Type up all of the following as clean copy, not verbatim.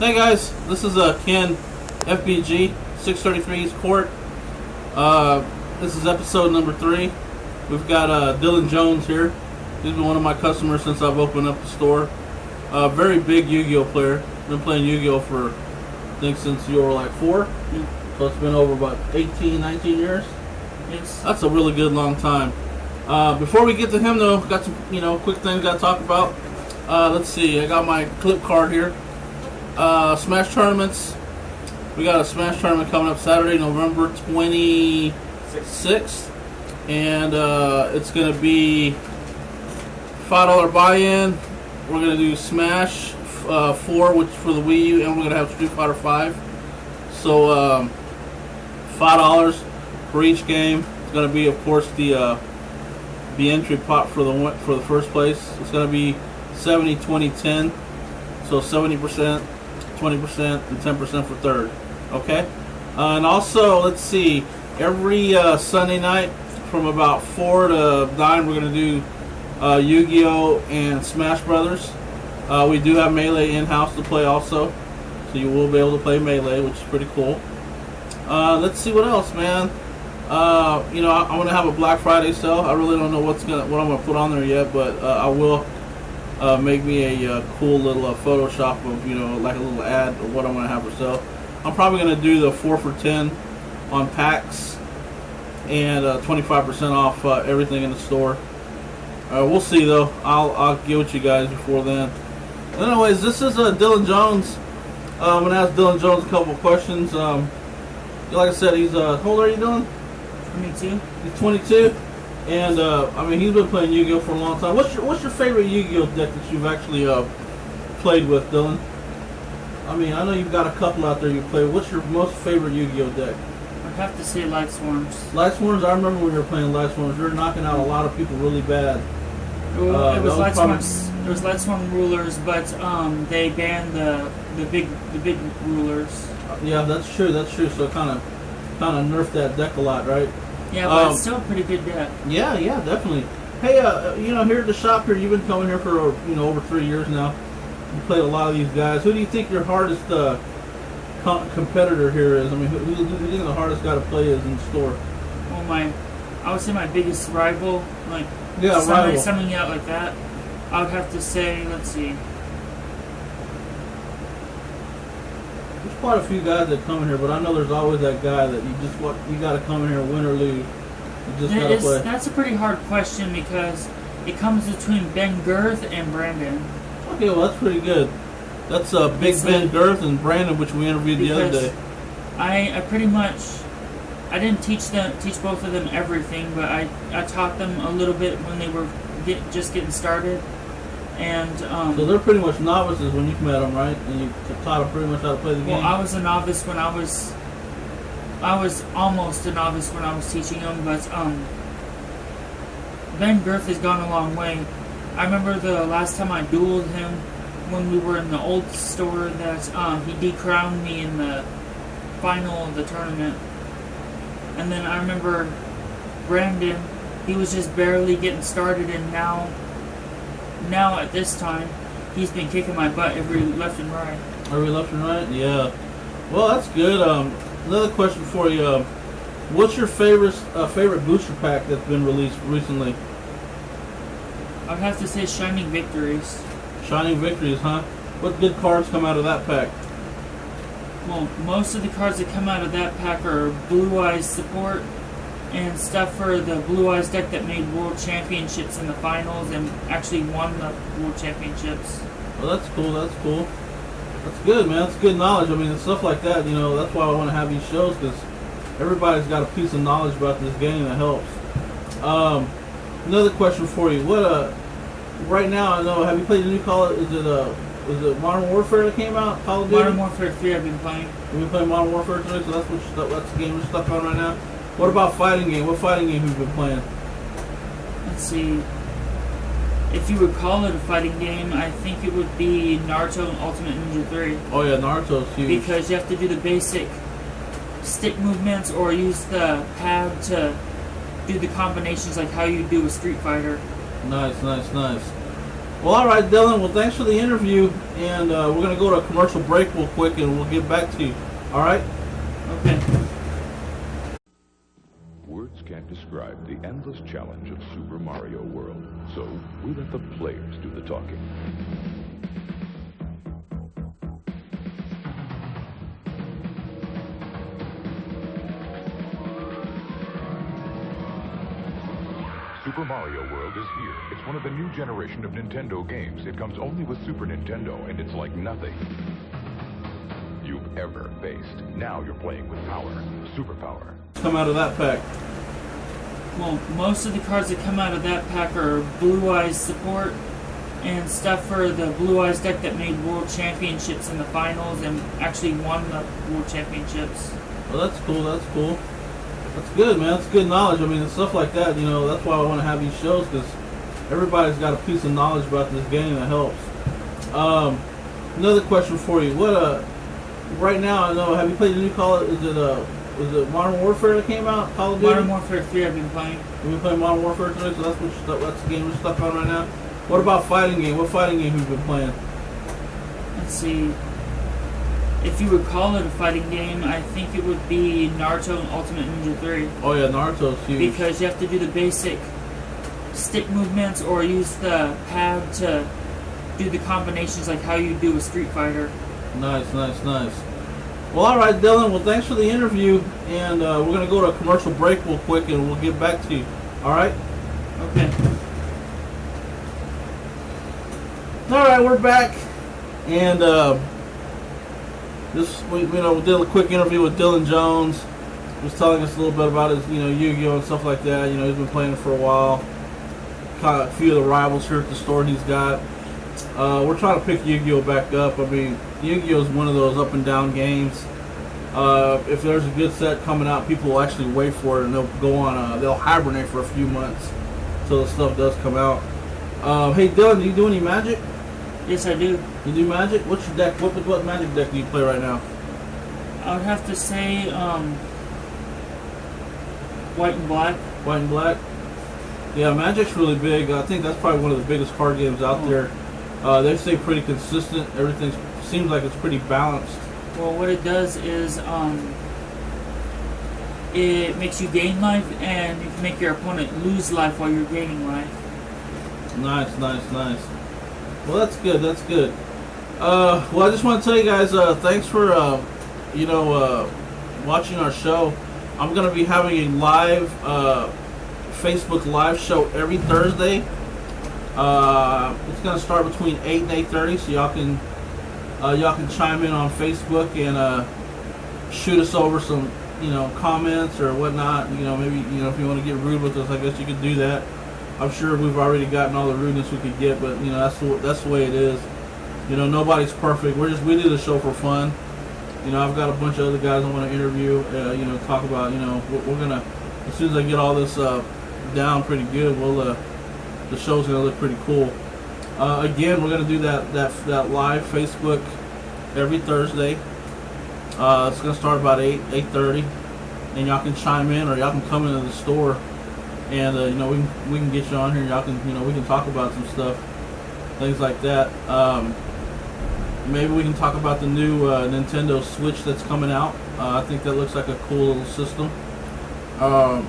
Hey guys, this is Ken, FBG, 633 East Court. This is episode number 3. We've got Dylan Jones here. He's been one of my customers since I've opened up the store. Very big Yu-Gi-Oh player. Been playing Yu-Gi-Oh for, I think, since you were like 4. Yeah. So it's been over about 18, 19 years. Yes. That's a really good long time. Before we get to him though, got some quick things got to talk about. Let's see, I got my clip card here. Smash tournaments. We got a Smash tournament coming up Saturday, November 26th. And it's going to be $5 buy-in. We're going to do Smash 4, which for the Wii U, and we're going to have Street Fighter 5. So $5 for each game. It's going to be, of course, the entry pot for the first place. It's going to be 70, 20, 10. So 70%, 20%, and 10% for third. Okay? And also, let's see, every Sunday night from about 4 to 9, we're going to do Yu-Gi-Oh! And Smash Brothers. We do have Melee in-house to play also. So you will be able to play Melee, which is pretty cool. Let's see what else, man. I'm going to have a Black Friday sale. I really don't know what I'm going to put on there yet, but I will make me a cool little Photoshop of, like a little ad of what I'm going to have for sale. I'm probably going to do the 4 for 10 on packs and 25% off everything in the store. We'll see though. I'll get with you guys before then. Anyways, this is Dylan Jones. I'm going to ask Dylan Jones a couple of questions. Like I said, he's how old are you, Dylan? 22. He's 22. And he's been playing Yu-Gi-Oh for a long time. What's your favorite Yu-Gi-Oh deck that you've actually played with, Dylan? I know you've got a couple out there you play. What's your most favorite Yu-Gi-Oh deck? I'd have to say Light Swarms. Light Swarms. I remember when you were playing Light Swarms. You were knocking out a lot of people really bad. Well, it was Light Swarms. It was Light Swarm rulers, but they banned the big rulers. Yeah, that's true. That's true. So kind of nerfed that deck a lot, right? Yeah, but it's still a pretty good deck. Yeah, definitely. Hey, here at the shop here, you've been coming here for over 3 years now. You played a lot of these guys. Who do you think your hardest competitor here is? Who do you think the hardest guy to play is in the store? Well, I would say my biggest rival, rival. Something out like that. I would have to say, let's see. There's quite a few guys that come in here, but I know there's always that guy that you got to come in here, win or lose. You just got to play. That's a pretty hard question because it comes between Ben Girth and Brandon. Okay, well that's pretty good. That's Big Ben Girth and Brandon, which we interviewed the other day. I pretty much, I didn't teach both of them everything, but I taught them a little bit when they were just getting started. And so they're pretty much novices when you met them, right? And you taught them pretty much how to play the game. Well, I was a novice when I was almost a novice when I was teaching them, but Ben Girth has gone a long way. I remember the last time I dueled him when we were in the old store that he decrowned me in the final of the tournament. And then I remember Brandon, he was just barely getting started, and now at this time, he's been kicking my butt every left and right. Every left and right? Yeah. Well, that's good. Another question for you. What's your favorite booster pack that's been released recently? I'd have to say Shining Victories. Shining Victories, huh? What good cards come out of that pack? Well, most of the cards that come out of that pack are Blue Eyes support and stuff for the Blue Eyes deck that made World Championships in the finals and actually won the World Championships. Well, that's cool. That's cool. That's good, man. That's good knowledge. Stuff like that, that's why I want to have these shows, because everybody's got a piece of knowledge about this game that helps. Another question for you. Right now, I know, have you played the new Call of, is it Modern Warfare that came out? Call of Duty? Modern Warfare 3 I've been playing. You've been playing Modern Warfare 3, so that's the game you're stuck on right now? What about fighting game? What fighting game have you been playing? Let's see. If you would call it a fighting game, I think it would be Naruto and Ultimate Ninja 3. Oh yeah, Naruto's huge. Because you have to do the basic stick movements or use the pad to do the combinations like how you do a Street Fighter. Nice. Well, all right, Dylan. Well, thanks for the interview, and we're gonna go to a commercial break real quick, and we'll get back to you. All right? Okay. Words can't describe the endless challenge of Super Mario World, so we let the players do the talking. Super Mario World is here. It's one of the new generation of Nintendo games. It comes only with Super Nintendo, and it's like nothing you've ever faced. Now you're playing with power. Superpower. Come out of that pack. Well, most of the cards that come out of that pack are Blue Eyes support and stuff for the Blue Eyes deck that made World Championships in the finals and actually won the World Championships. Well, that's cool. That's cool. That's good, man. That's good knowledge. I mean, stuff like that, you know, that's why I want to have these shows, because everybody's got a piece of knowledge about this game that helps. Another question for you. Right now, I know, have you played the new Call of, is it Modern Warfare that came out? Call of Duty? Modern Warfare 3 I've been playing. You've been playing Modern Warfare 3, so that's the game you're stuck on right now? What about fighting game? What fighting game have you been playing? Let's see. If you would call it a fighting game, I think it would be Naruto and Ultimate Ninja 3. Oh yeah, Naruto's huge. Because you have to do the basic stick movements or use the pad to do the combinations like how you do a Street Fighter. Nice, nice, nice. Well, all right, Dylan. Well, thanks for the interview, and we're going to go to a commercial break real quick, and we'll get back to you. All right? Okay. All right, we're back, and we did a quick interview with Dylan Jones. He was telling us a little bit about his, Yu-Gi-Oh and stuff like that. He's been playing it for a while. Kind of a few of the rivals here at the store he's got. We're trying to pick Yu-Gi-Oh back up. I mean, Yu-Gi-Oh is one of those up and down games. If there's a good set coming out, people will actually wait for it, and they'll go on. They'll hibernate for a few months until the stuff does come out. Hey, Dylan, do you do any Magic? Yes, I do. You do Magic? What's your deck? What Magic deck do you play right now? I would have to say White and Black. White and Black? Yeah, Magic's really big. I think that's probably one of the biggest card games out there. They stay pretty consistent. Everything seems like it's pretty balanced. Well, what it does is it makes you gain life, and you can make your opponent lose life while you're gaining life. Nice, nice, nice. Well, that's good. That's good. Well, I just want to tell you guys, thanks for watching our show. I'm going to be having a live Facebook live show every Thursday. It's going to start between 8 and 8:30, so y'all can chime in on Facebook and shoot us over some comments or whatnot. Maybe if you want to get rude with us, I guess you could do that. I'm sure we've already gotten all the rudeness we could get, but that's the way it is. Nobody's perfect. We do the show for fun. I've got a bunch of other guys I want to interview. Talk about. We're gonna, as soon as I get all this down pretty good, the show's gonna look pretty cool. Again, we're gonna do that live Facebook every Thursday. It's gonna start about 8:30, and y'all can chime in or y'all can come into the store, and we can get you on here. Y'all can we can talk about some stuff, things like that. Maybe we can talk about the new Nintendo Switch that's coming out. I think that looks like a cool little system. I'm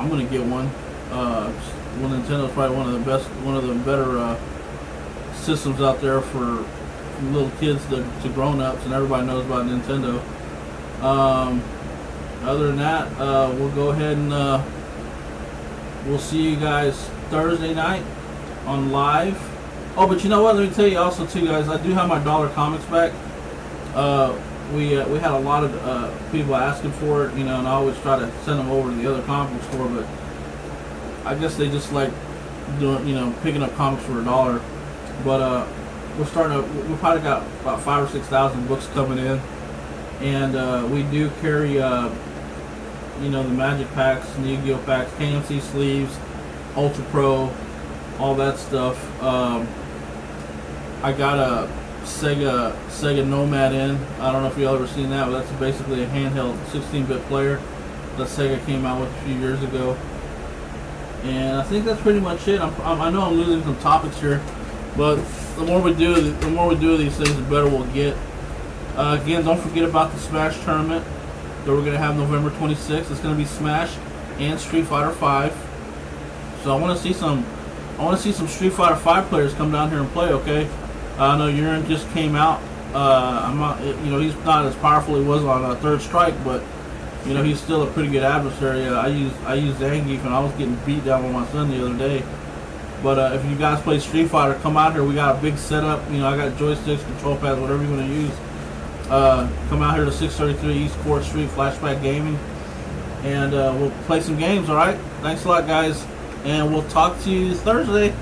gonna get one. Nintendo's probably one of the better systems out there for little kids to grown-ups, and everybody knows about Nintendo. Other than that, we'll go ahead and we'll see you guys Thursday night on live. Oh, but you know what? Let me tell you also too, guys. I do have my dollar comics back. We had a lot of people asking for it, and I always try to send them over to the other comic book store, but I guess they just like doing, picking up comics for $1. But we probably got about 5,000 or 6,000 books coming in, and we do carry, the Magic packs, the Yu-Gi-Oh packs, KMC sleeves, Ultra Pro, all that stuff. I got a Sega Nomad in. I don't know if you ever seen that, but that's basically a handheld 16-bit player that Sega came out with a few years ago. And I think that's pretty much it. I know I'm losing some topics here, but the more we do these things, the better we'll get. Again, don't forget about the Smash tournament that we're gonna have November 26th. It's gonna be Smash and Street Fighter 5. So I want to see some Street Fighter 5 players come down here and play. Okay, I know Urine just came out. I'm not, he's not as powerful as he was on Third Strike, but he's still a pretty good adversary. I used Zangief and I was getting beat down with my son the other day. But if you guys play Street Fighter, come out here. We got a big setup. I got joysticks, control pads, whatever you want to use. Come out here to 633 East Court Street, Flashback Gaming, and we'll play some games. All right. Thanks a lot, guys, and we'll talk to you Thursday.